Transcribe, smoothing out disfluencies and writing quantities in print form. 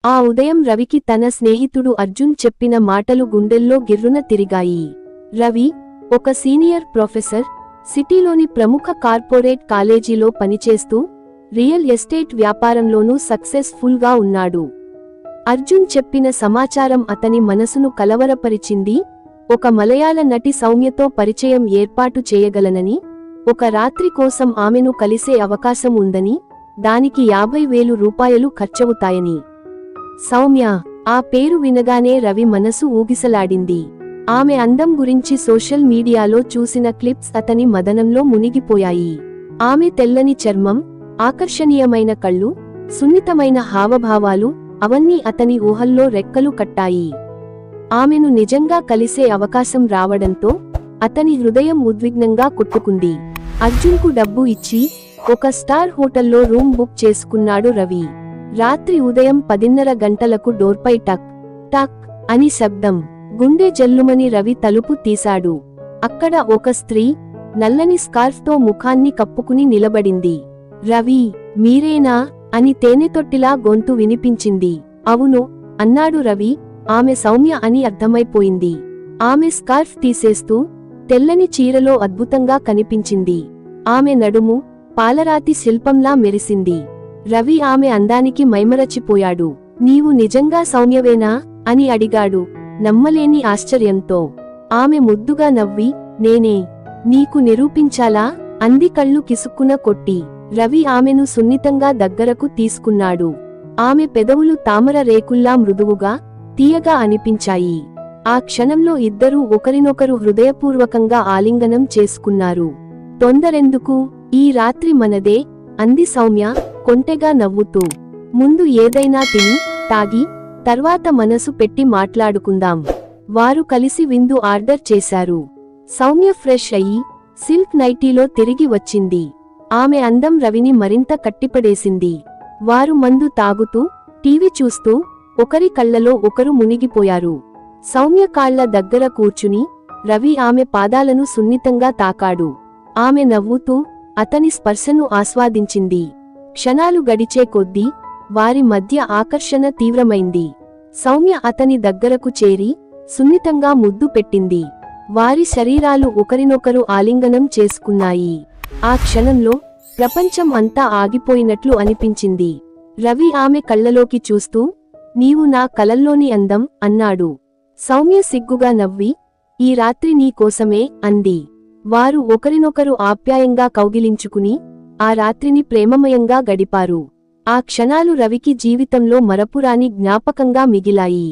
ఆ ఉదయం రవికి తన స్నేహితుడు అర్జున్ చెప్పిన మాటలు గుండెల్లో గిర్రున తిరిగాయి. రవి, ఒక సీనియర్ ప్రొఫెసర్, సిటీలోని ప్రముఖ కార్పొరేట్ కాలేజీలో పనిచేస్తూ రియల్ ఎస్టేట్ వ్యాపారంలోనూ సక్సెస్ఫుల్ గా ఉన్నాడు. అర్జున్ చెప్పిన సమాచారం అతని మనసును కలవరపరిచింది. ఒక మలయాళ నటి సౌమ్యతో పరిచయం ఏర్పాటు చేయగలనని, ఒక రాత్రి కోసం ఆమెను కలిసే అవకాశం ఉందని, దానికి 50,000 రూపాయలు ఖర్చవుతాయని. సౌమ్య, ఆ పేరు వినగానే రవి మనసు ఊగిసలాడింది. ఆమె అందం గురించి సోషల్ మీడియాలో చూసిన క్లిప్స్ అతని మదనంలో మునిగిపోయాయి. ఆమె తెల్లని చర్మం, ఆకర్షణీయమైన కళ్ళు, సున్నితమైన హావభావాలు, అవన్నీ అతని ఊహల్లో రెక్కలు కట్టాయి. ఆమెను నిజంగా కలిసే అవకాశం రావడంతో అతని హృదయం ఉద్విగ్నంగా కొట్టుకుంది. అర్జున్కు డబ్బు ఇచ్చి ఒక స్టార్ హోటల్లో రూమ్ బుక్ చేసుకున్నాడు రవి. రాత్రి ఉదయం 10:30 గంటలకు డోర్పై టక్ టక్ అని శబ్దం. గుండె జల్లుమని రవి తలుపు తీశాడు. అక్కడ ఒక స్త్రీ నల్లని స్కార్ఫ్తో ముఖాన్ని కప్పుకుని నిలబడింది. రవి, మీరేనా అని తేనెతొట్టిలా గొంతు వినిపించింది. అవును అన్నాడు రవి. ఆమె సౌమ్య అని అర్థమైపోయింది. ఆమె స్కార్ఫ్ తీసేస్తూ తెల్లని చీరలో అద్భుతంగా కనిపించింది. ఆమె నడుము పాలరాతి శిల్పంలా మెరిసింది. రవి ఆమె అందానికి మైమరచిపోయాడు. నీవు నిజంగా సౌమ్యవేనా అని అడిగాడు నమ్మలేని ఆశ్చర్యంతో. ఆమె ముద్దుగా నవ్వి, నేనే. నీకు నిరూపించాలా అంది కళ్ళు కిసుక్కున కొట్టి. రవి ఆమెను సున్నితంగా దగ్గరకు తీసుకున్నాడు. ఆమె పెదవులు తామర రేకుల్లా మృదువుగా, తీయగా అనిపించాయి. ఆ క్షణంలో ఇద్దరూ ఒకరినొకరు హృదయపూర్వకంగా ఆలింగనం చేసుకున్నారు. తొందరెందుకు, ఈ రాత్రి మనదే అంది సౌమ్య కొంటెగా నవ్వుతూ. ముందు ఏదైనా తిని తాగి తర్వాత మనసు పెట్టి మాట్లాడుకుందాం. వారు కలిసి విందు ఆర్డర్ చేశారు. సౌమ్య ఫ్రెష్ అయి సిల్క్ నైటీలో తిరిగి వచ్చింది. ఆమె అందం రవిని మరింత కట్టిపడేసింది. వారు మందు తాగుతూ టీవీ చూస్తూ ఒకరి కళ్లలో ఒకరు మునిగిపోయారు. సౌమ్య కాళ్ల దగ్గర కూర్చుని రవి ఆమె పాదాలను సున్నితంగా తాకాడు. ఆమె నవ్వుతూ అతని స్పర్శను ఆస్వాదించింది. క్షణాలు గడిచే కొద్దీ వారి మధ్య ఆకర్షణ తీవ్రమైంది. సౌమ్య అతని దగ్గరకు చేరి సున్నితంగా ముద్దు పెట్టింది. వారి శరీరాలు ఒకరినొకరు ఆలింగనం చేసుకున్నాయి. ఆ క్షణంలో ప్రపంచం అంతా ఆగిపోయినట్లు అనిపించింది. రవి ఆమె కళ్ళలోకి చూస్తూ, నీవు నా కలల్లోని అందం అన్నాడు. సౌమ్య సిగ్గుగా నవ్వి, ఈ రాత్రి నీ కోసమే అంది. వారు ఒకరినొకరు ఆప్యాయంగా కౌగిలించుకుని ఆ రాత్రిని ప్రేమమయంగా గడిపారు. ఆ క్షణాలు రవికి జీవితంలో మరపురాని జ్ఞాపకంగా మిగిలాయి.